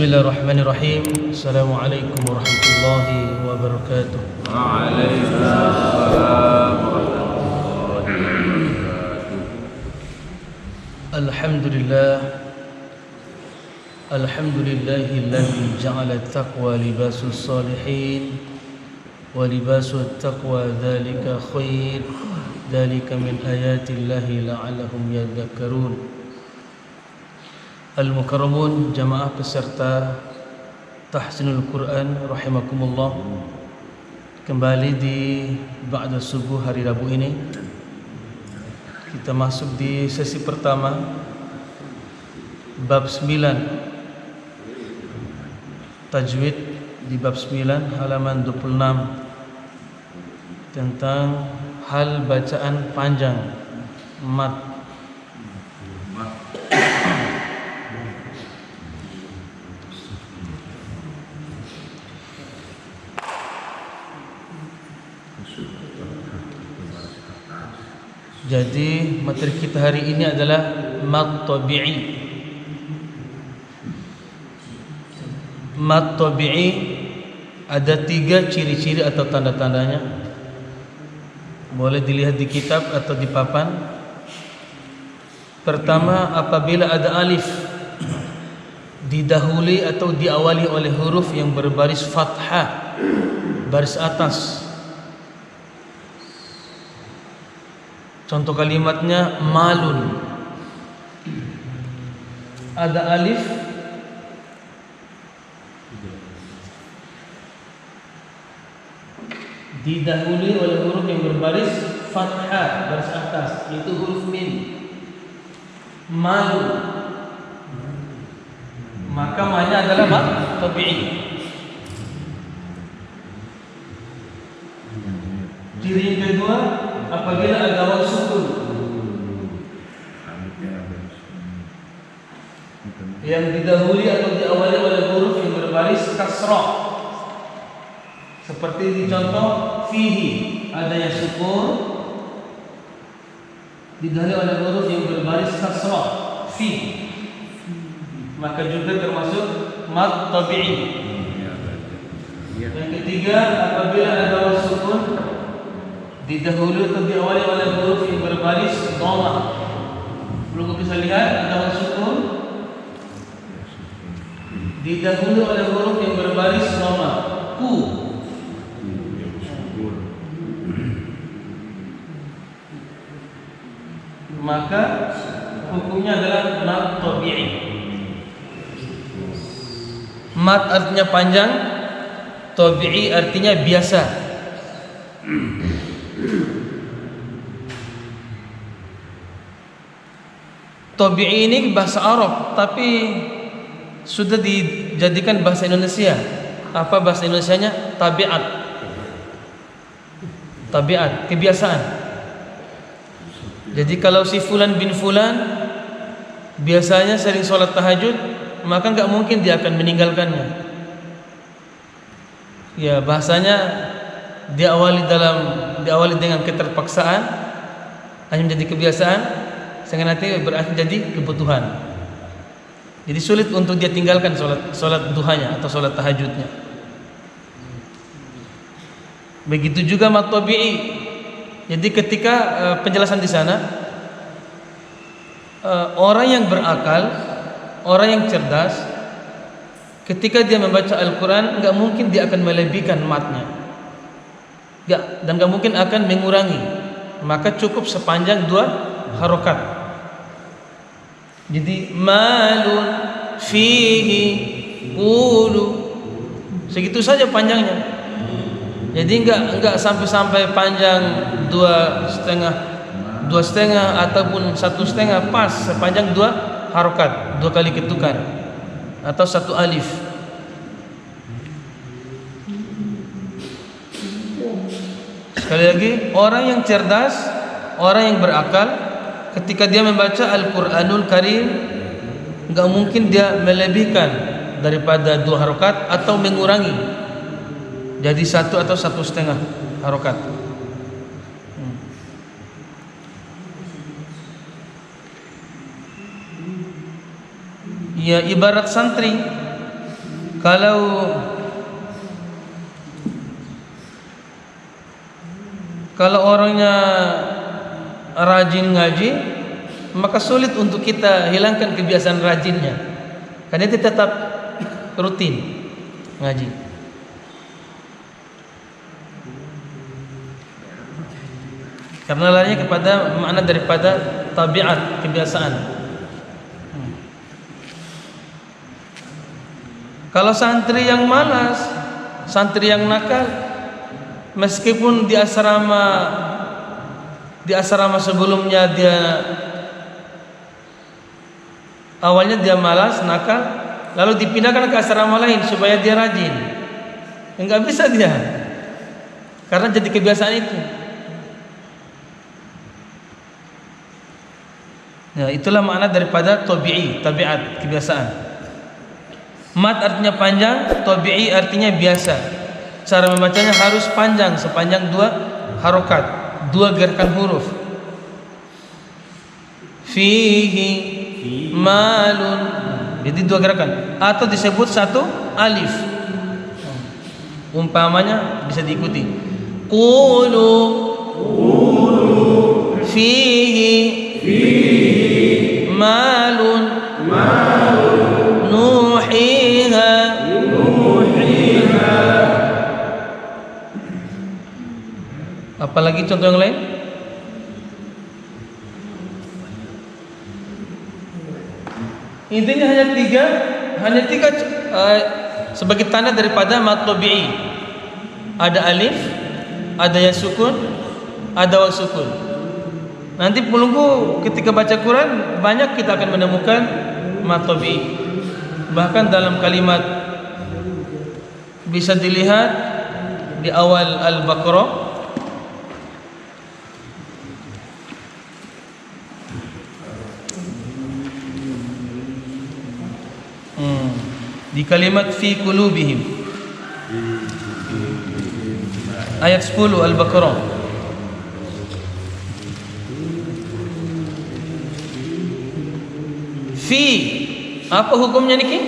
Bismillahirrahmanirrahim. Assalamualaikum warahmatullahi wabarakatuh. Waalaikumsalam warahmatullahi wabarakatuh. Alhamdulillah. Alhamdulillahilladzi ja'ala at-taqwa libasus salihin wa libasut taqwa dzalika khair. Dzalika min ayatillahi la'allahum yadhakkarun. Al-Mukarramun, jamaah peserta Tahsinul Quran rahimakumullah, kembali di ba'da subuh hari Rabu ini kita masuk di sesi pertama bab 9 tajwid, di bab 9 halaman 26 tentang hal bacaan panjang mat. Jadi materi kita hari ini adalah mad tabi'i. Mad tabi'i ada 3 ciri-ciri atau tanda-tandanya. Boleh dilihat di kitab atau di papan. Pertama, apabila ada alif didahului atau diawali oleh huruf yang berbaris fathah, baris atas. Contoh kalimatnya malun. Ada alif didahului oleh huruf yang berbaris fathah, baris atas, yaitu huruf mim. Malun. Maka maknanya adalah mad tabi'i. Ciri yang kedua, apabila ada waw sukun yang didahului atau diawali oleh huruf yang berbaris kasrah, seperti di contoh fihi, adanya sukun didahului oleh huruf yang berbaris kasrah fi, maka juga termasuk mad tabi'i. Yang ketiga, apabila ada waw sukun didahului atau diawali oleh huruf yang berbaris dhamma. Perlu bisa lihat ada waw sukun didahului oleh huruf yang berbaris dhamma. Ku. Maka hukumnya adalah mad tabi'i. Mad artinya panjang, tabi'i artinya biasa. Tabi'i ini bahasa Arab, tapi sudah dijadikan bahasa Indonesia. Apa bahasa Indonesianya? Tabiat. Tabiat, kebiasaan. Jadi kalau si fulan bin fulan biasanya sering sholat tahajud, maka nggak mungkin dia akan meninggalkannya. Ya, bahasanya diawali dengan keterpaksaan, hanya menjadi kebiasaan, sehingga nanti berakhir jadi kebutuhan. Jadi sulit untuk dia tinggalkan sholat duhanya atau sholat tahajudnya. Begitu juga mad tabi'i. Jadi ketika penjelasan di sana, orang yang berakal, orang yang cerdas, ketika dia membaca Al-Quran, nggak mungkin dia akan melebihkan matnya, dan nggak mungkin akan mengurangi. Maka cukup sepanjang 2 harokat. Jadi malun fihi qulu, segitu saja panjangnya. Jadi enggak sampai panjang 2,5 ataupun 1,5, pas sepanjang 2 harokat, 2 kali ketukan atau 1 alif. Sekali lagi, orang yang cerdas, orang yang berakal, ketika dia membaca Al-Quranul Karim, enggak mungkin dia melebihkan daripada 2 harokat atau mengurangi jadi 1 atau 1,5 harokat. Ya ibarat santri. Kalau orangnya rajin ngaji, maka sulit untuk kita hilangkan kebiasaan rajinnya, karena dia tetap rutin ngaji. Karena larinya kepada makna daripada tabiat, kebiasaan. Kalau santri yang malas, santri yang nakal, meskipun di asrama sebelumnya dia awalnya dia malas, nakal, lalu dipindahkan ke asrama lain supaya dia rajin, enggak bisa dia, karena jadi kebiasaan itu. Ya, itulah makna daripada tabi'i, tabiat, kebiasaan. Mat artinya panjang, tabi'i artinya biasa. Cara membacanya harus panjang, sepanjang 2 harokat, 2 gerakan huruf. Fihi malun, jadi 2 gerakan, atau disebut 1 alif. Umpamanya bisa diikuti. Qulu fihi malun nuhiha. Apalagi contoh yang lain? Intinya hanya tiga sebagai tanda daripada mat tabi'i. Ada alif, ada ya sukun, ada waw sukun. Nanti pelunggu ketika baca Quran banyak kita akan menemukan mat tabi'i. Bahkan dalam kalimat bisa dilihat di awal Al-Baqarah, di kalimat fi qulubihim, ayat 10 Al-Baqarah. Fi, apa hukumnya niki?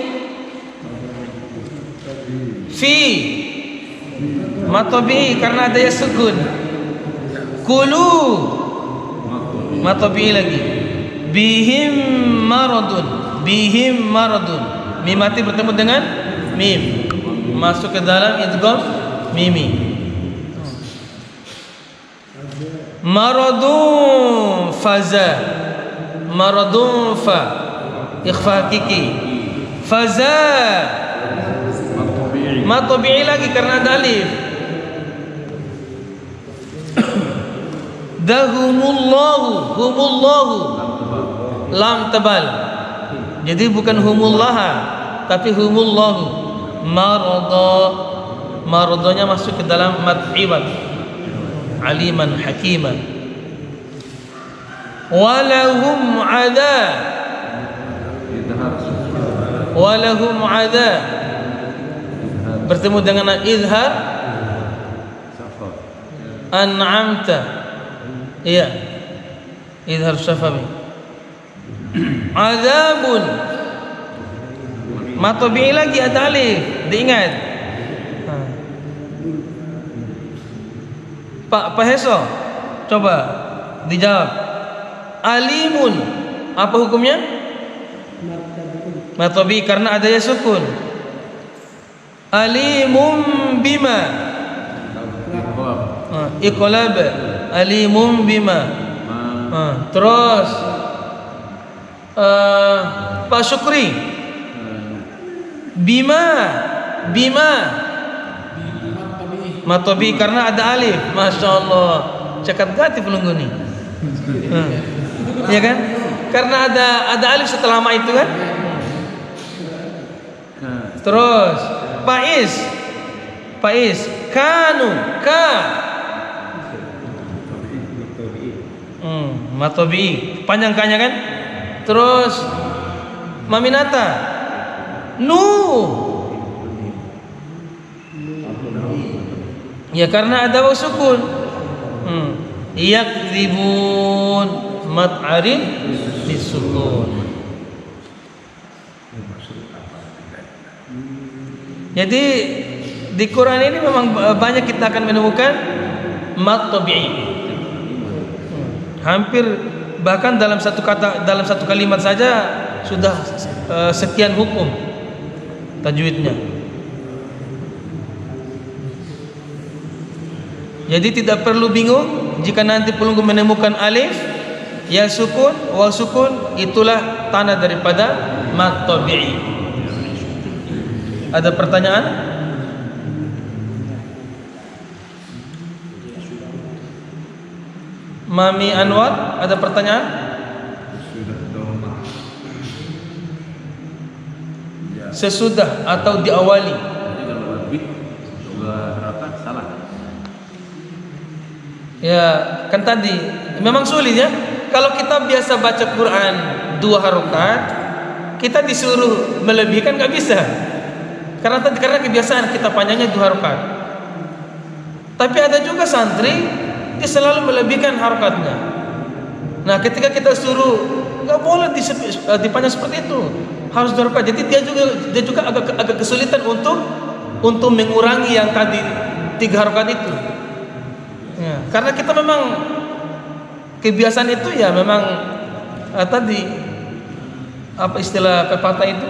Fi matabi, karena ada ya sukun. Kulu matabi lagi. Bihim maradun, bihim maradun. Mim mati bertemu dengan mim, masuk ke dalam idgham mimi. Maradun faza, maradun fa, ikhfa hakiki. Faza ma tabi'i lagi karena ada alif. Dahumullahu, humullahu, lam tebal, jadi bukan humullaha tapi humullahu. Marada, maradanya masuk ke dalam mat iwad. Aliman hakiman. Walahum adab, walahum adab bertemu dengan izhar. An'amta, iya, izhar syafawi. Azabun matabi'i lagi ada alif, diingat. Pak Heso, coba dijawab. Alimun, apa hukumnya? Matabi'i karena ada ya sukun. Alimum bima, iqlab, alimum bima. Terus Pak Syukri, bima, bima matabi karena ada alif. Masya Allah, cakap gati pelunggu ni. Ya kan? Karena ada alif setelah ma itu kan. Terus Pais, kanu, ka, matabi panjang kanya kan. Terus Maminata, nu, ya karena ada waw sukun. Yakdzibun mat arif disukun. Jadi di Quran ini memang banyak kita akan menemukan mad tabi'i. Hampir bahkan dalam satu kata, dalam satu kalimat saja sudah sekian hukum tajwidnya. Jadi tidak perlu bingung jika nanti pelunggu menemukan alif, ya sukun, waw sukun, itulah tanda daripada mad tabi'i. Ada pertanyaan? Mami Anwar, ada pertanyaan? Sesudah atau diawali? Jadi kalau lebih dua harokat salah. Ya, kan tadi memang sulit ya. Kalau kita biasa baca Quran 2 harokat, kita disuruh melebihkan nggak bisa. Karena kebiasaan kita panjangnya 2 harokat. Tapi ada juga santri dia selalu melebihkan harokatnya. Nah, ketika kita suruh nggak boleh dipanjang seperti itu, harus 2 harokat. Jadi dia juga agak kesulitan untuk mengurangi yang tadi 3 harokat itu. Ya, karena kita memang kebiasaan itu ya memang tadi apa istilah pepatah itu?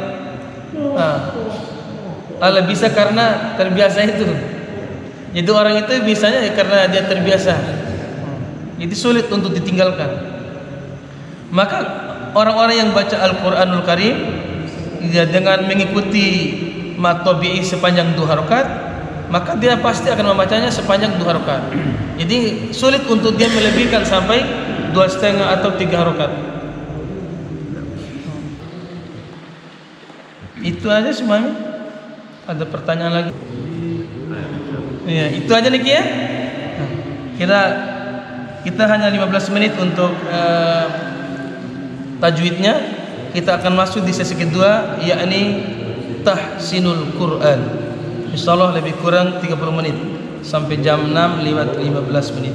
Allah bisa karena terbiasa itu. Jadi orang itu bisanya karena dia terbiasa. Jadi sulit untuk ditinggalkan. Maka orang-orang yang baca Al-Qur'anul Karim ya, dengan mengikuti mad tabi'i sepanjang 2 harokat, maka dia pasti akan membacanya sepanjang 2 harokat. Jadi sulit untuk dia melebihkan sampai 2,5 atau 3 harokat. Itu aja semuanya. Ada pertanyaan lagi? Ya, itu aja nih ya. Kita hanya 15 menit untuk tajwidnya. Kita akan masuk di sesi kedua, yakni tahsinul Quran. Insyaallah lebih kurang 30 menit sampai jam 6 lewat 15 menit.